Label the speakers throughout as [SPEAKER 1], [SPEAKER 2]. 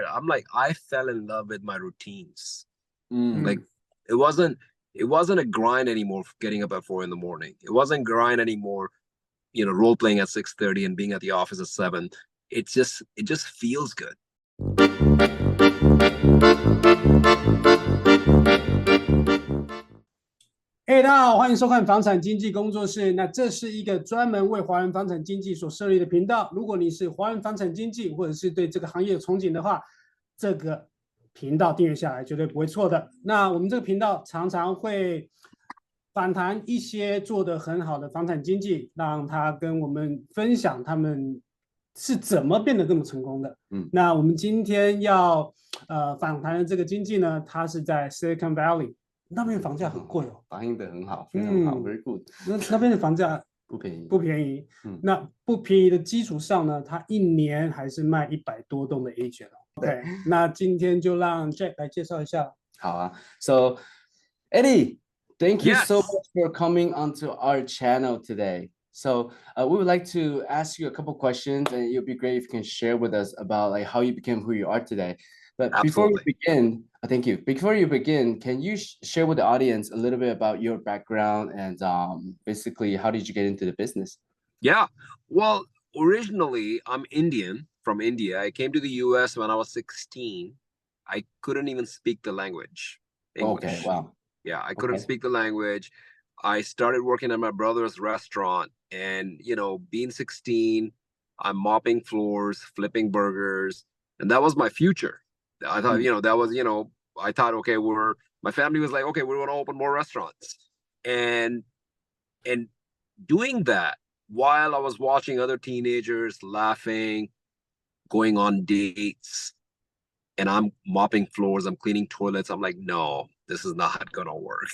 [SPEAKER 1] I'm like, I fell in love with my routines.
[SPEAKER 2] Mm.
[SPEAKER 1] Like it wasn't a grind anymore getting up at 4 in the morning. It wasn't grind anymore, role playing at 6:30 and being at the office at 7. It just feels good.
[SPEAKER 2] Hey， 大家好，欢迎收看房产经纪工作室。那这是一个专门为华人房产经纪所设立的频道。如果你是华人房产经纪，或者是对这个行业有憧憬的话，这个频道订阅下来绝对不会错的。那我们这个频道常常会访谈一些做得很好的房产经纪，让他跟我们分享他们是怎么变得这么成功的。那我们今天要访谈的这个经纪呢，他是在 Silicon Valley。那边房价很贵哦，
[SPEAKER 3] 反映得很好，非常好，very good。
[SPEAKER 2] 那边的房价
[SPEAKER 3] 不便宜，
[SPEAKER 2] 不便宜。那不便宜的基础上呢，他一年还是卖100多栋的 agent。OK， 那今天就让 Jack 来介绍一下。
[SPEAKER 3] 好啊 ，So Eddie, thank you
[SPEAKER 1] Yes.
[SPEAKER 3] so much for coming onto our channel today. So we would like to ask you a couple questions, and it would be great if you can share with us about like how you became who you are today. But before we begin, thank you. Before you begin, can you share with the audience a little bit about your background and basically how did you get into the business?
[SPEAKER 1] Yeah, well, originally I'm from India. I came to the US when I was 16. I couldn't even speak the language. English.
[SPEAKER 3] Okay, wow.
[SPEAKER 1] Yeah, I couldn't speak the language. I started working at my brother's restaurant, and being 16, I'm mopping floors, flipping burgers, and that was my future. I thought, that was, I thought, okay, my family was like, okay, we're going to open more restaurants. And doing that while I was watching other teenagers laughing, going on dates, and I'm mopping floors, I'm cleaning toilets. I'm like, no, this is not going to work.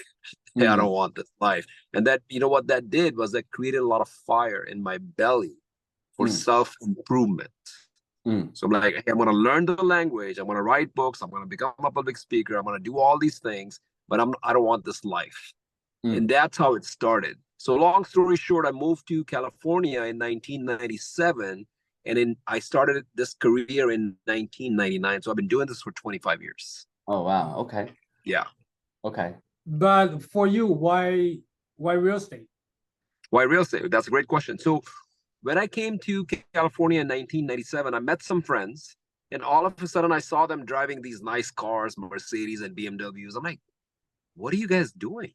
[SPEAKER 1] I don't want this life. And that, what that did was that created a lot of fire in my belly for self-improvement. So I'm like, hey, I'm going to learn the language. I'm going to write books. I'm going to become a public speaker. I'm going to do all these things, but I don't want this life. And that's how it started. So long story short, I moved to California in 1997, and I started this career in 1999. So I've been doing this for 25 years.
[SPEAKER 3] Oh, wow. Okay.
[SPEAKER 1] Yeah.
[SPEAKER 3] Okay.
[SPEAKER 2] But for you, why real estate?
[SPEAKER 1] Why real estate? That's a great question. So when I came to California in 1997, I met some friends, and all of a sudden I saw them driving these nice cars, Mercedes and BMWs. I'm like, what are you guys doing?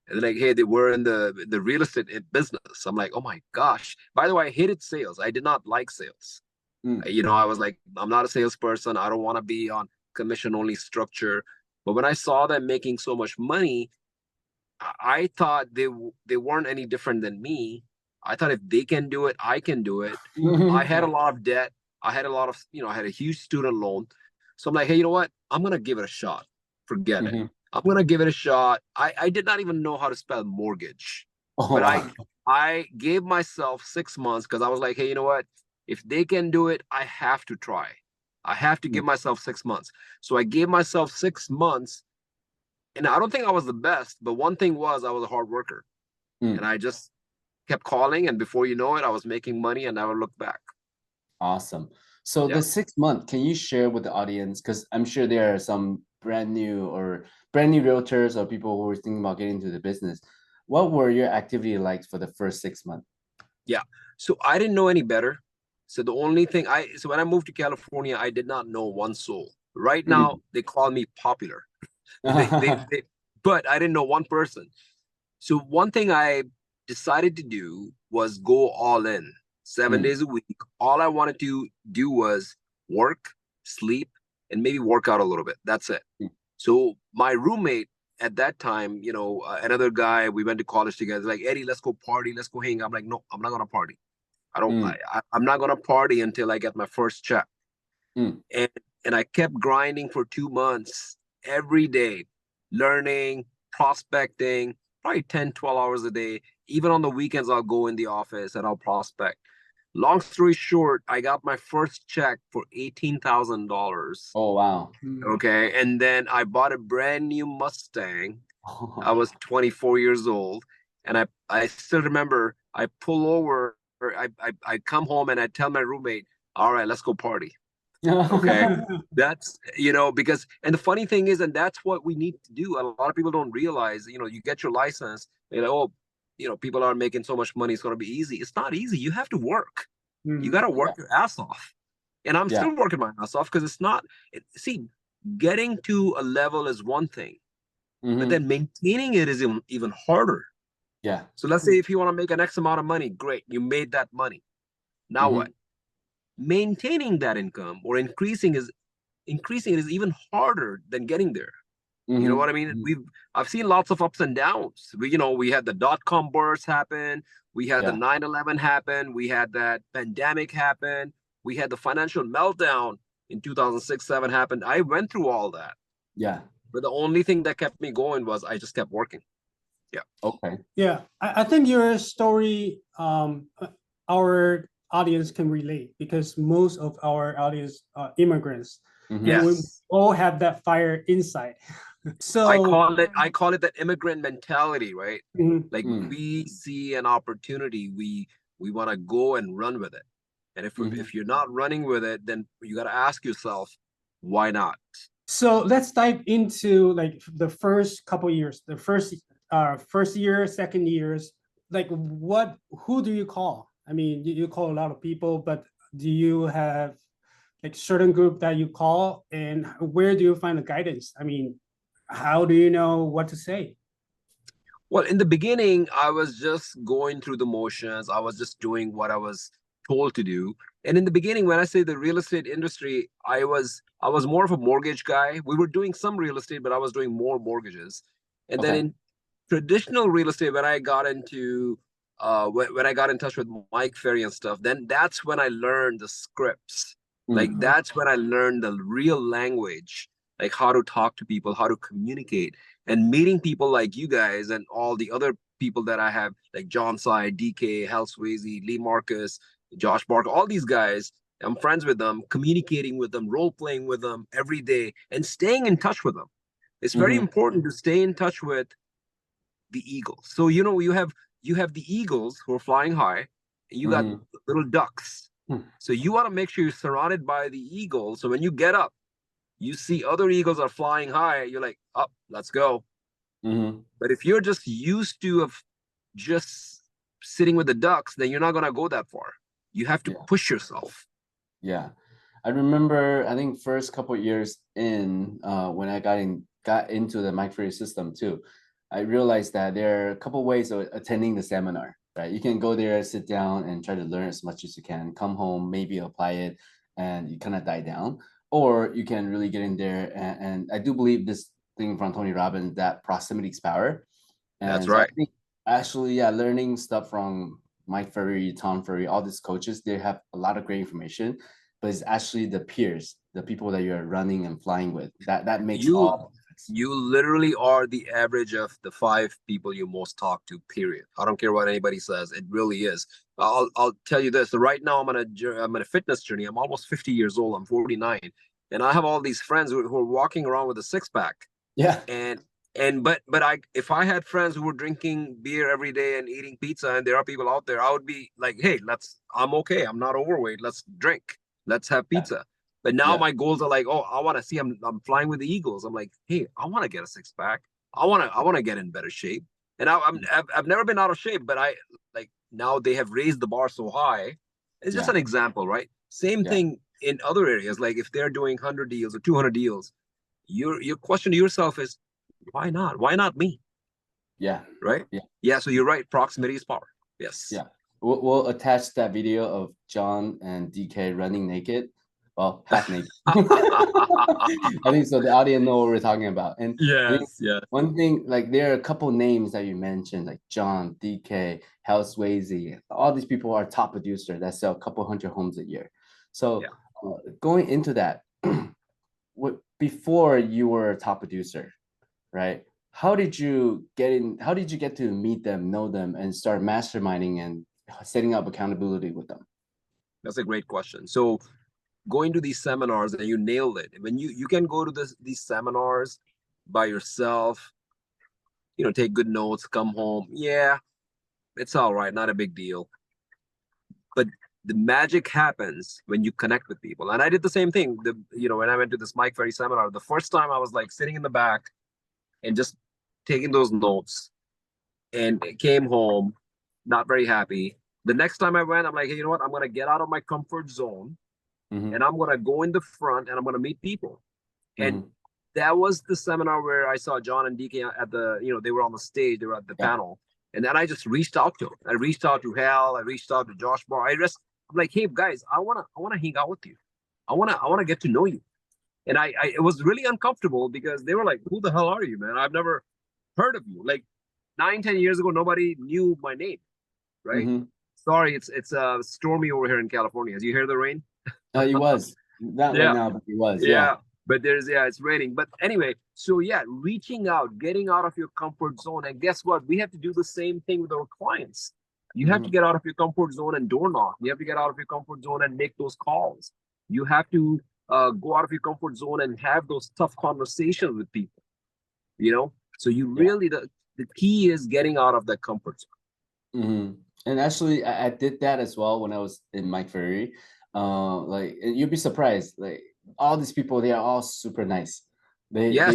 [SPEAKER 1] And they're like, hey, they were in the real estate business. I'm like, oh my gosh. By the way, I hated sales. I did not like sales. I was like, I'm not a salesperson. I don't want to be on commission-only structure. But when I saw them making so much money, I thought they weren't any different than me. I thought if they can do it, I can do it. I had a lot of debt. I had a lot of, I had a huge student loan. So I'm like, hey, you know what? I'm going to give it a shot. Forget it. I'm going to give it a shot. I did not even know how to spell mortgage. But I gave myself 6 months because I was like, hey, you know what? If they can do it, I have to try. I have to give myself 6 months. So I gave myself 6 months. And I don't think I was the best, but one thing was I was a hard worker. And I just kept calling, and before you know it, I was making money and never looked back.
[SPEAKER 3] Awesome. So the 6 month, can you share with the audience, because I'm sure there are some brand new realtors or people who are thinking about getting into the business. What were your activity like for the first 6 months?
[SPEAKER 1] Yeah, so I didn't know any better. So the only thing so when I moved to California, I did not know one soul. Right now, they call me popular. But I didn't know one person. So one thing I decided to do was go all in 7 days a week. All I wanted to do was work, sleep, and maybe work out a little bit. That's it. So my roommate at that time, another guy, we went to college together, like, Eddie, let's go party, let's go hang. I'm like, no, I'm not going to party. I'm not going to party until I get my first check. And I kept grinding for 2 months every day, learning, prospecting, probably 10, 12 hours a day. Even on the weekends, I'll go in the office and I'll prospect. Long story short, I got my first check for $18,000.
[SPEAKER 3] Oh, wow.
[SPEAKER 1] Okay. And then I bought a brand new Mustang. I was 24 years old. And I still remember I pull over, or I come home and I tell my roommate, all right, let's go party. Okay. That's, because, and the funny thing is, and that's what we need to do. A lot of people don't realize, you get your license, they're like, oh, people are making so much money, it's going to be easy. It's not easy. You have to work. You got to work your ass off. And I'm still working my ass off because it's not, see, getting to a level is one thing, but then maintaining it is even harder.
[SPEAKER 3] Yeah.
[SPEAKER 1] So let's say if you want to make an X amount of money, great, you made that money. Now what? Maintaining that income or increasing it is even harder than getting there. You know what I mean? I've seen lots of ups and downs. We had the dot-com burst happen. We had the 9/11 happen. We had that pandemic happen. We had the financial meltdown in 2006-07 happened. I went through all that.
[SPEAKER 3] Yeah.
[SPEAKER 1] But the only thing that kept me going was I just kept working. Yeah.
[SPEAKER 3] Okay.
[SPEAKER 2] Yeah. I think your story, our audience can relate because most of our audience are immigrants. And we all have that fire inside. So
[SPEAKER 1] I call it that immigrant mentality, right? Like we see an opportunity, we want to go and run with it. And if you're not running with it, then you got to ask yourself, why not?
[SPEAKER 2] So let's dive into like the first couple years, the first year, second years, like who do you call? I mean, you call a lot of people, but do you have like certain group that you call, and where do you find the guidance? I mean, how do you know what to say?
[SPEAKER 1] Well, in the beginning, I was just going through the motions. I was just doing what I was told to do. And in the beginning, when I say the real estate industry, I was more of a mortgage guy. We were doing some real estate, but I was doing more mortgages. And then in traditional real estate, when I got into when I got in touch with Mike Ferry and stuff, then that's when I learned the scripts. Like that's when I learned the real language, like how to talk to people, how to communicate, and meeting people like you guys and all the other people that I have, like John Sy, DK, Hal Swayze, Lee Marcus, Josh Barker, all these guys. I'm friends with them, communicating with them, role playing with them every day, and staying in touch with them. It's very important to stay in touch with the eagles. So you have the eagles who are flying high, and you got little ducks. So you want to make sure you're surrounded by the eagles. So when you get up, you see other eagles are flying high. You're like, up, let's go. But if you're just used to just sitting with the ducks, then you're not gonna go that far. You have to push yourself.
[SPEAKER 3] Yeah, I remember. I think first couple of years in, when I got into the Mike Ferry system too, I realized that there are a couple ways of attending the seminar. Right, you can go there, sit down, and try to learn as much as you can. Come home, maybe apply it, and you kind of die down. Or you can really get in there, and I do believe this thing from Tony Robbins, that proximity is power. And
[SPEAKER 1] that's right.
[SPEAKER 3] I think actually, learning stuff from Mike Ferry, Tom Ferry, all these coaches, they have a lot of great information, but it's actually the peers, the people that you're running and flying with, that makes all.
[SPEAKER 1] You literally are the average of the 5 people you most talk to, period. I don't care what anybody says. It really is. I'll tell you this. Right now, I'm on a fitness journey. I'm almost 50 years old. I'm 49. And I have all these friends who are walking around with a 6-pack.
[SPEAKER 3] Yeah.
[SPEAKER 1] But if I had friends who were drinking beer every day and eating pizza, and there are people out there, I would be like, hey, I'm okay. I'm not overweight. Let's drink. Let's have pizza. But now my goals are like, oh, I want to see I'm flying with the Eagles. I'm like, hey, I want to get a 6-pack. I want to get in better shape. And I've never been out of shape, but I like now they have raised the bar so high. It's just an example, right? Same thing in other areas. Like if they're doing 100 deals or 200 deals, your question to yourself is, why not? Why not me?
[SPEAKER 3] Yeah.
[SPEAKER 1] Right? Yeah. So you're right. Proximity is power. Yes.
[SPEAKER 3] Yeah. We'll attach that video of John and DK running naked. Well, half naked. I think so. The audience know what we're talking about. And one thing, like there are a couple names that you mentioned, like John, DK, Hal Swayze. All these people are top producers that sell a couple hundred homes a year. So going into that, before you were a top producer, right? How did you get in? How did you get to meet them, know them, and start masterminding and setting up accountability with them?
[SPEAKER 1] That's a great question. So going to these seminars, and you nailed it. When you can go to these seminars by yourself, take good notes, come home. Yeah, it's all right. Not a big deal. But the magic happens when you connect with people. And I did the same thing. When I went to this Mike Ferry seminar, the first time I was like sitting in the back and just taking those notes, and came home not very happy. The next time I went, I'm like, hey, you know what? I'm going to get out of my comfort zone, and I'm going to go in the front and I'm going to meet people. And that was the seminar where I saw John and DK at the, they were on the stage, they were at the panel. And then I just reached out to them. I reached out to Hal. I reached out to Josh Barr. I'm like, hey guys, I wanna hang out with you. I wanna get to know you. And it was really uncomfortable because they were like, who the hell are you, man? I've never heard of you. Like 9-10 years ago, nobody knew my name, right? Sorry, it's stormy over here in California. Do you hear the rain?
[SPEAKER 3] It was not right now, but it was.
[SPEAKER 1] But it's raining. But anyway, so reaching out, getting out of your comfort zone. And guess what? We have to do the same thing with our clients. You have to get out of your comfort zone and door knock. You have to get out of your comfort zone and make those calls. You have to go out of your comfort zone and have those tough conversations with people. So you really, the key is getting out of that comfort zone.
[SPEAKER 3] And actually, I did that as well when I was in Mike Ferry. And you'd be surprised, like all these people, they are all super nice. They
[SPEAKER 1] are.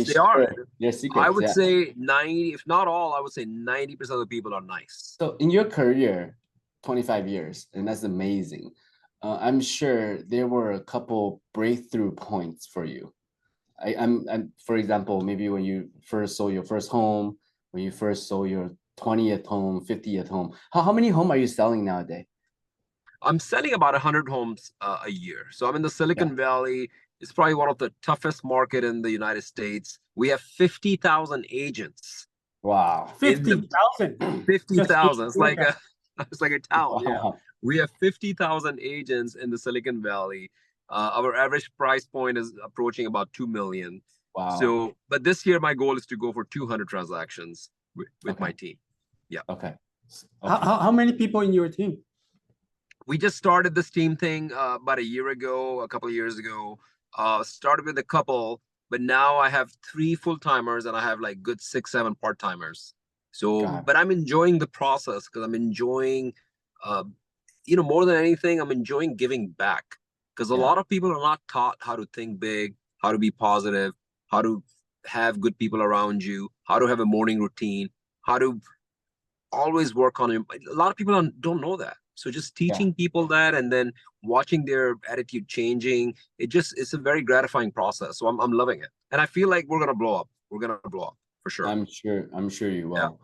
[SPEAKER 3] Their secrets.
[SPEAKER 1] I would say 90, if not all, I would say 90% of the people are nice.
[SPEAKER 3] So in your career, 25 years, and that's amazing. I'm sure there were a couple breakthrough points for you. I'm for example, maybe when you first sold your first home, when you first sold your 20th home, 50th home. How many homes are you selling nowadays?
[SPEAKER 1] I'm selling about 100 homes a year. So I'm in the Silicon Valley. It's probably one of the toughest market in the United States. We have 50,000 agents.
[SPEAKER 3] Wow.
[SPEAKER 2] 50,000.
[SPEAKER 1] 50,000. It's like a town.
[SPEAKER 3] Wow.
[SPEAKER 1] We have 50,000 agents in the Silicon Valley. Our average price point is approaching about 2 million.
[SPEAKER 3] Wow.
[SPEAKER 1] So, but this year my goal is to go for 200 transactions with my team. Yeah.
[SPEAKER 3] Okay.
[SPEAKER 2] How many people in your team?
[SPEAKER 1] We just started this team thing about a couple of years ago. Started with a couple, but now I have 3 full-timers and I have like good 6-7 part-timers. So, but I'm enjoying the process because I'm enjoying, more than anything, I'm enjoying giving back. Because a lot of people are not taught how to think big, how to be positive, how to have good people around you, how to have a morning routine, how to always work on it. A lot of people don't know that. So just teaching people that and then watching their attitude changing, it's a very gratifying process. So I'm loving it. And I feel like we're going to blow up. We're going to blow up for sure.
[SPEAKER 3] I'm sure you will.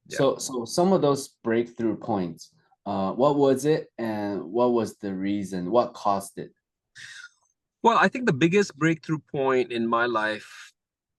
[SPEAKER 1] Yeah.
[SPEAKER 3] So some of those breakthrough points, what was it and what was the reason? What caused it?
[SPEAKER 1] Well, I think the biggest breakthrough point in my life,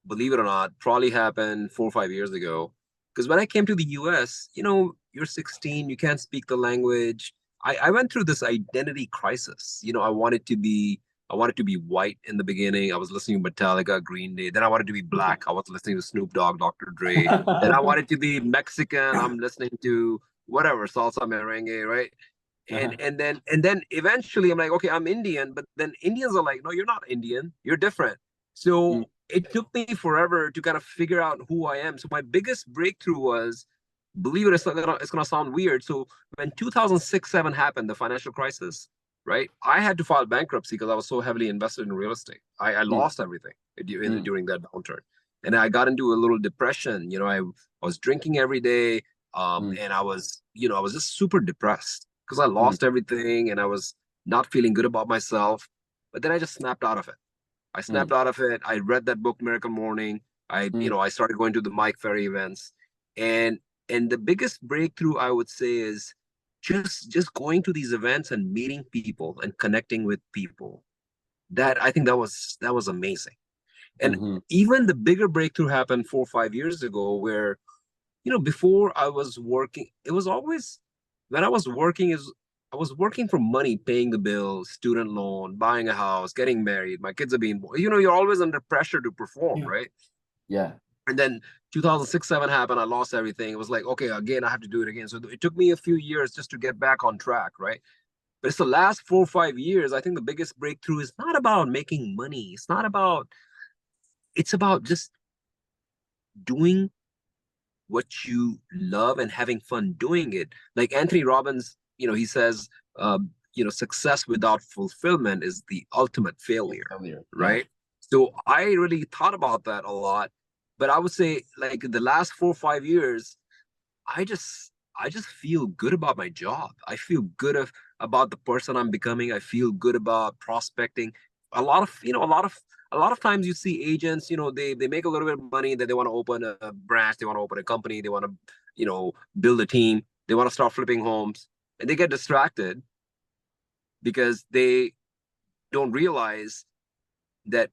[SPEAKER 1] believe it or not, probably happened 4 or 5 years ago. Because when I came to the US, you're 16, you can't speak the language. I went through this identity crisis. I wanted to be white in the beginning. I was listening to Metallica, Green Day. Then I wanted to be black. I was listening to Snoop Dogg, Dr. Dre. Then I wanted to be Mexican. I'm listening to whatever, salsa merengue, right? And then eventually I'm like, okay, I'm Indian. But then Indians are like, no, you're not Indian. You're different. So it took me forever to kind of figure out who I am. So my biggest breakthrough was, believe it, it's going to sound weird. So when 2006-07 happened, the financial crisis, right? I had to file bankruptcy because I was so heavily invested in real estate. I lost everything during that downturn. And I got into a little depression. I was drinking every day. And I was just super depressed because I lost everything and I was not feeling good about myself. But then I just snapped out of it. I snapped out of it. I read that book, Miracle Morning. I started going to the Mike Ferry events. And the biggest breakthrough, I would say, is just going to these events and meeting people and connecting with people. I think that was amazing. And even the bigger breakthrough happened 4 or 5 years ago where, before I was working, it was always, when I was working, I was working for money, paying the bills, student loan, buying a house, getting married. My kids are being born. You're always under pressure to perform, right?
[SPEAKER 3] Yeah.
[SPEAKER 1] And then 2006-07 happened. I lost everything. It was like, okay, again, I have to do it again. So it took me a few years just to get back on track, right? But it's the last 4 or 5 years. I think the biggest breakthrough is not about making money. It's about just doing what you love and having fun doing it. Like Anthony Robbins, he says, success without fulfillment is the ultimate failure, right?
[SPEAKER 3] Yeah.
[SPEAKER 1] So I really thought about that a lot. But I would say, like, the last 4 or 5 years, I just feel good about my job. I feel good about the person I'm becoming. I feel good about prospecting. A lot of times you see agents, they make a little bit of money, that they want to open a branch, they want to open a company, they want to, build a team, they want to start flipping homes, and they get distracted because they don't realize that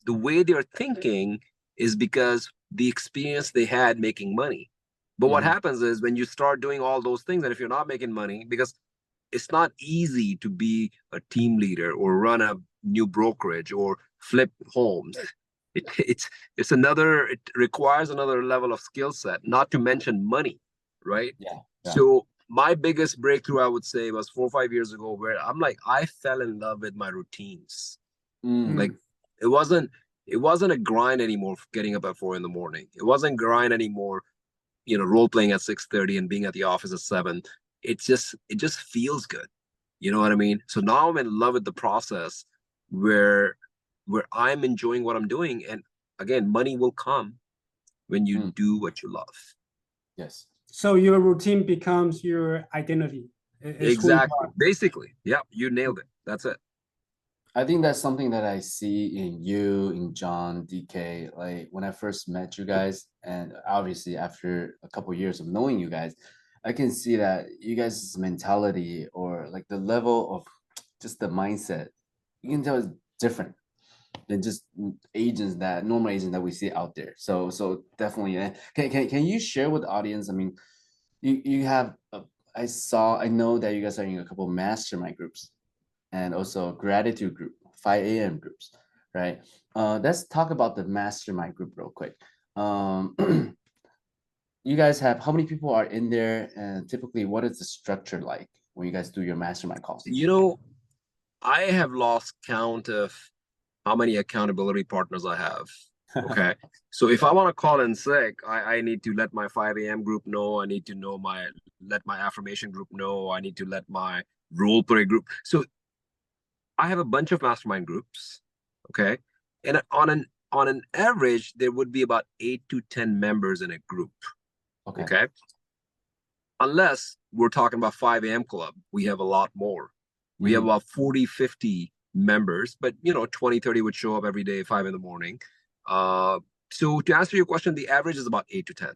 [SPEAKER 1] the way they're thinking is because the experience they had making money. But what happens is when you start doing all those things, and if you're not making money, because it's not easy to be a team leader or run a new brokerage or flip homes. It requires another level of skill set, not to mention money, right?
[SPEAKER 3] Yeah.
[SPEAKER 1] So my biggest breakthrough, I would say, was 4 or 5 years ago, where I'm like, I fell in love with my routines. Like, it wasn't a grind anymore, getting up at 4 a.m. It wasn't grind anymore, role playing at 6:30 and being at the office at 7. It just feels good. You know what I mean? So now I'm in love with the process where I'm enjoying what I'm doing. And again, money will come when you do what you love.
[SPEAKER 3] Yes.
[SPEAKER 2] So your routine becomes your identity.
[SPEAKER 1] Exactly. Basically. Yeah, you nailed it. That's it.
[SPEAKER 3] I think that's something that I see in you, in John, DK. Like when I first met you guys, and obviously after a couple of years of knowing you guys, I can see that you guys' mentality, or like the level of just the mindset, you can tell is different than just normal agents that we see out there. So definitely, can you share with the audience? I mean, you have I know that you guys are in a couple of mastermind groups, and also gratitude group, 5 a.m. groups, right? Let's talk about the mastermind group real quick. You guys have, how many people are in there, and typically what is the structure like when you guys do your mastermind calls?
[SPEAKER 1] I have lost count of how many accountability partners I have. Okay. So if I want to call in sick, I need to let my 5 a.m. group know. I need to let my affirmation group know. I need to let my role play group. So I have a bunch of mastermind groups. Okay. And on an average, there would be about 8 to 10 members in a group. Okay. Unless we're talking about 5 a.m. club, we have a lot more. We have about 40, 50 members, but 20, 30 would show up every day, 5 a.m. So to answer your question, the average is about 8 to 10.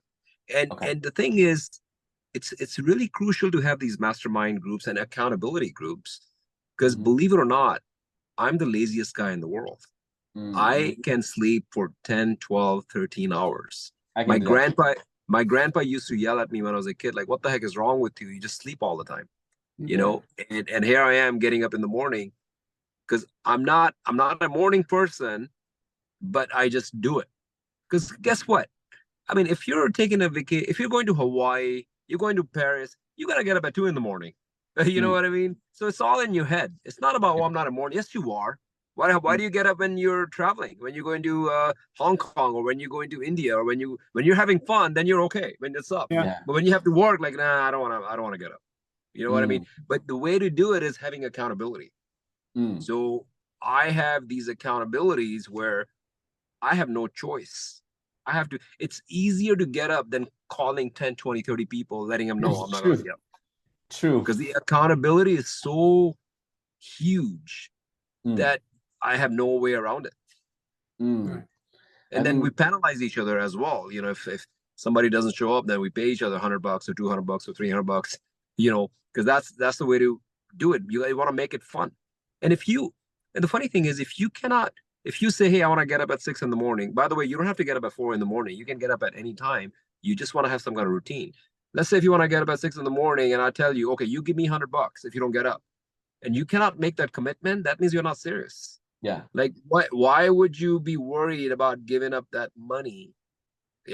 [SPEAKER 1] And the thing is, it's really crucial to have these mastermind groups and accountability groups, because believe it or not, I'm the laziest guy in the world. I can sleep for 10, 12, 13 hours. My grandpa used to yell at me when I was a kid, like, what the heck is wrong with you? You just sleep all the time. And here I am getting up in the morning, because I'm not a morning person, but I just do it. Because guess what? I mean, if you're taking a vacation, if you're going to Hawaii, you're going to Paris, you got to get up at 2 a.m. You know what I mean? So it's all in your head. It's not about, oh, I'm not a morning. Yes, you are. Why do you get up when you're traveling? When you're going to Hong Kong, or when you're going to India, or when you're having fun, then you're okay. When it's up.
[SPEAKER 2] Yeah.
[SPEAKER 1] But when you have to work, like, nah, I don't want to get up. You know what I mean? But the way to do it is having accountability. So I have these accountabilities where I have no choice. I have to. It's easier to get up than calling 10, 20, 30 people, letting them know I'm not going to get up.
[SPEAKER 3] True.
[SPEAKER 1] Because the accountability is so huge that I have no way around it. And then we penalize each other as well. If somebody doesn't show up, then we pay each other $100 or $200 or $300, because that's the way to do it. You want to make it fun. And the funny thing is, if you say, hey, I want to get up at 6 a.m, by the way, you don't have to get up at 4 a.m. You can get up at any time. You just want to have some kind of routine. Let's say if you want to get up at 6 a.m. and I tell you, okay, you give me $100 if you don't get up, and you cannot make that commitment, that means you're not serious.
[SPEAKER 3] Yeah.
[SPEAKER 1] Like, why would you be worried about giving up that money,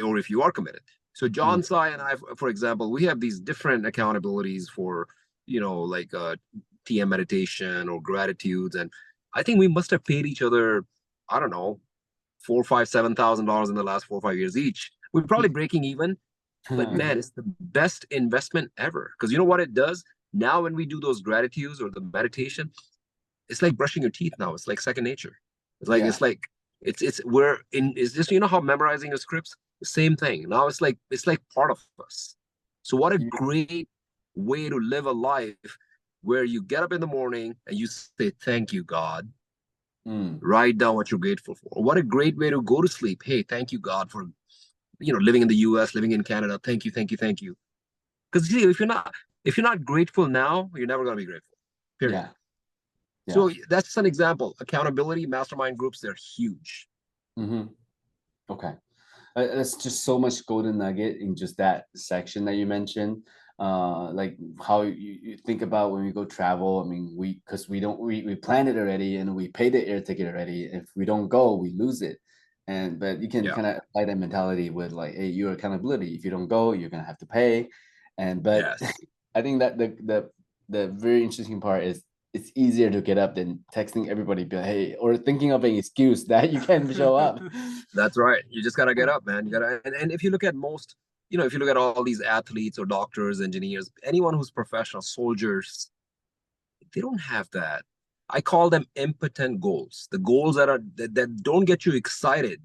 [SPEAKER 1] or if you are committed? So John Sai and I, for example, we have these different accountabilities for, like TM meditation or gratitudes. And I think we must have paid each other, I don't know, $4,000, $5,000, $7,000 in the last 4 or 5 years each. We're probably breaking even, but man, it's the best investment ever. Because you know what it does? Now, when we do those gratitudes or the meditation, it's like brushing your teeth now. It's like second nature. It's like, it's just, you know how memorizing your scripts, the same thing. Now it's like part of us. So what a great way to live a life where you get up in the morning and you say, thank you, God. Write down what you're grateful for. What a great way to go to sleep. Hey, thank you, God, for, living in the US, living in Canada. Thank you, thank you, thank you. Because see, if you're not grateful now, you're never going to be grateful. Period.
[SPEAKER 3] Yeah.
[SPEAKER 1] So that's an example. Accountability, mastermind groups, they're huge.
[SPEAKER 3] Okay. That's just so much golden nugget in just that section that you mentioned. Like how you think about when we go travel. I mean, we planned it already and we paid the air ticket already. If we don't go, we lose it. But you can kind of apply that mentality with like, hey, your accountability. If you don't go, you're gonna have to pay. But I think that the very interesting part is it's easier to get up than texting everybody, be like, hey, or thinking of an excuse that you can't show up.
[SPEAKER 1] That's right. You just gotta get up, man. You gotta, and if you look at most, if you look at all these athletes or doctors, engineers, anyone who's professional, soldiers, they don't have that. I call them impotent goals. The goals that don't get you excited,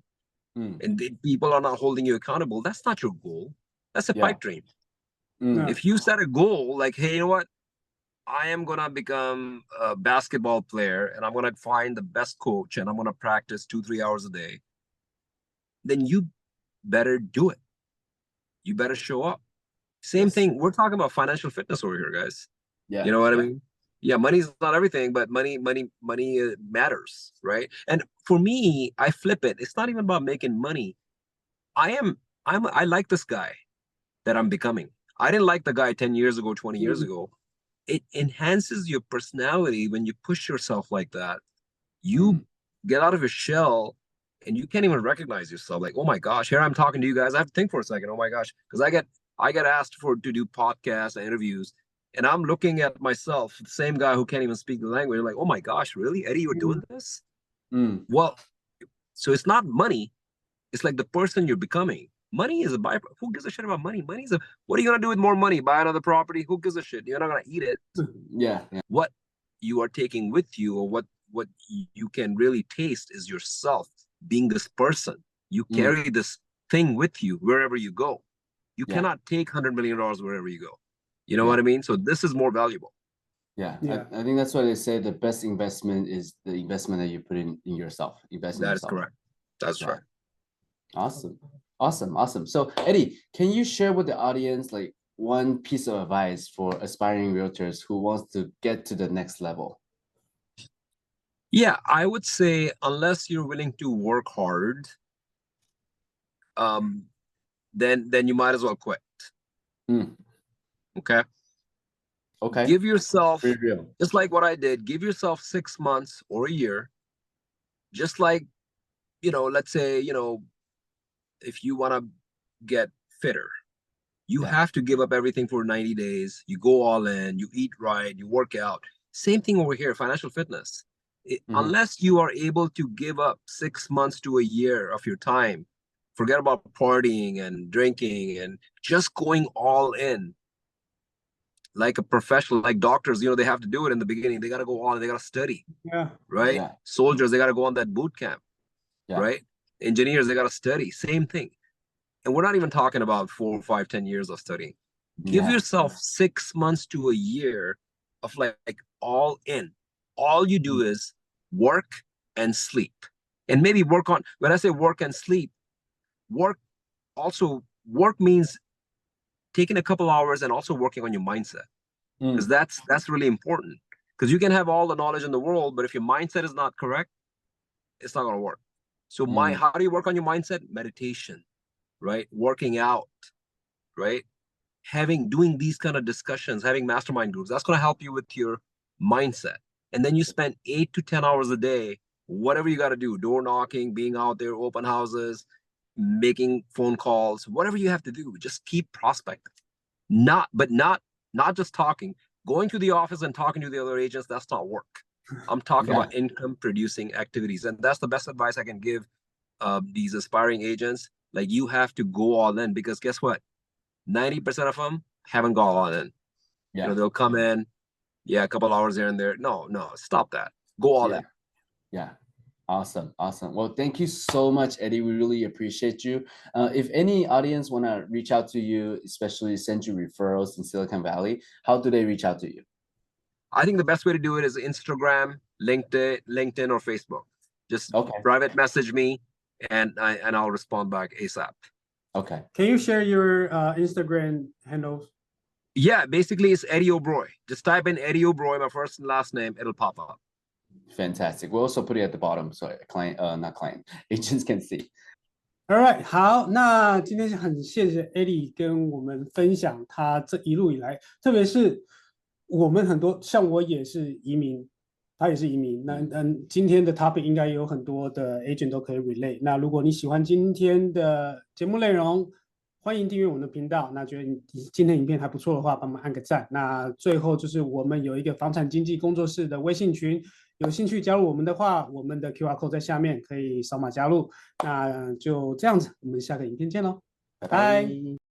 [SPEAKER 1] and people are not holding you accountable. That's not your goal. That's a pipe dream. If you set a goal like, hey, you know what? I am going to become a basketball player and I'm going to find the best coach and I'm going to practice 2-3 hours a day, then you better do it. You better show up. Same thing. We're talking about financial fitness over here, guys.
[SPEAKER 3] Yeah.
[SPEAKER 1] You know what I mean? Yeah, money's not everything, but money matters, right? And for me, I flip it. It's not even about making money. I like this guy that I'm becoming. I didn't like the guy 10 years ago, 20 years ago. It enhances your personality when you push yourself like that. You get out of your shell and you can't even recognize yourself. Like, oh my gosh, here I'm talking to you guys. I have to think for a second. Oh my gosh, because I get asked to do podcasts and interviews, and I'm looking at myself, the same guy who can't even speak the language. Like, oh my gosh, really, Eddie, you're doing this? Well, so it's not money. It's like the person you're becoming. Money is a byproduct. Who gives a shit about money? What are you gonna do with more money? Buy another property? Who gives a shit? You're not gonna eat it.
[SPEAKER 3] Yeah.
[SPEAKER 1] What you are taking with you, or what you can really taste, is yourself being this person. You carry this thing with you wherever you go. You cannot take $100 million wherever you go. You know what I mean? So this is more valuable.
[SPEAKER 3] Yeah. I think that's why they say the best investment is the investment that you put in yourself. Invest in yourself.
[SPEAKER 1] That is correct. That's right.
[SPEAKER 3] Awesome. So Eddie, can you share with the audience like one piece of advice for aspiring realtors who wants to get to the next level?
[SPEAKER 1] Yeah, I would say unless you're willing to work hard, then you might as well quit. Okay. Give yourself, just like what I did, give yourself 6 months or a year. Just like, let's say, if you want to get fitter, you have to give up everything for 90 days. You go all in, you eat right, you work out. Same thing over here, financial fitness. Unless you are able to give up 6 months to a year of your time, forget about partying and drinking and just going all in. Like a professional, like doctors, they have to do it in the beginning. They got to go on, they got to study. Right? Yeah. Soldiers, they got to go on that boot camp. Right? Engineers, they got to study. Same thing. And we're not even talking about 4, 5, 10 years of studying. Give yourself 6 months to a year of like all in. All you do is work and sleep. And maybe work on, when I say work and sleep, work means taking a couple hours and also working on your mindset. Because that's really important. Because you can have all the knowledge in the world, but if your mindset is not correct, it's not going to work. So how do you work on your mindset? Meditation, right? Working out, right? Doing these kind of discussions, having mastermind groups, that's going to help you with your mindset. And then you spend 8 to 10 hours a day, whatever you got to do, door knocking, being out there, open houses, making phone calls, whatever you have to do, just keep prospecting. Not just talking. Going to the office and talking to the other agents, that's not work. I'm talking about income producing activities. And that's the best advice I can give these aspiring agents. Like, you have to go all in, because guess what? 90% of them haven't gone all in. You know, they'll come in, yeah, a couple hours here and there. No, stop that. Go all in.
[SPEAKER 3] Yeah. Awesome. Well, thank you so much, Eddie. We really appreciate you. If any audience want to reach out to you, especially send you referrals in Silicon Valley, how do they reach out to you?
[SPEAKER 1] I think the best way to do it is Instagram, LinkedIn, or Facebook. Just private message me, and I'll respond back ASAP.
[SPEAKER 3] Okay.
[SPEAKER 2] Can you share your Instagram handles?
[SPEAKER 1] Yeah, basically it's Eddie O'Broy. Just type in Eddie O'Broy, my first and last name, it'll pop up.
[SPEAKER 3] Fantastic. We'll also put it at the bottom so agents can see.
[SPEAKER 2] All right， 好，那今天很谢谢 Eddie 跟我们分享他这一路以来，特别是我们很多像我也是移民，他也是移民，那今天的 topic 应该有很多的 agent 都可以 relate。那如果你喜欢今天的节目内容，欢迎订阅我们的频道。那觉得你今天影片还不错的话，帮忙按个赞。那最后就是我们有一个房产经纪工作室的微信群。有兴趣加入我们的话，我们的 QR code 在下面，可以扫码加入。那就这样子，我们下个影片见喽，拜拜。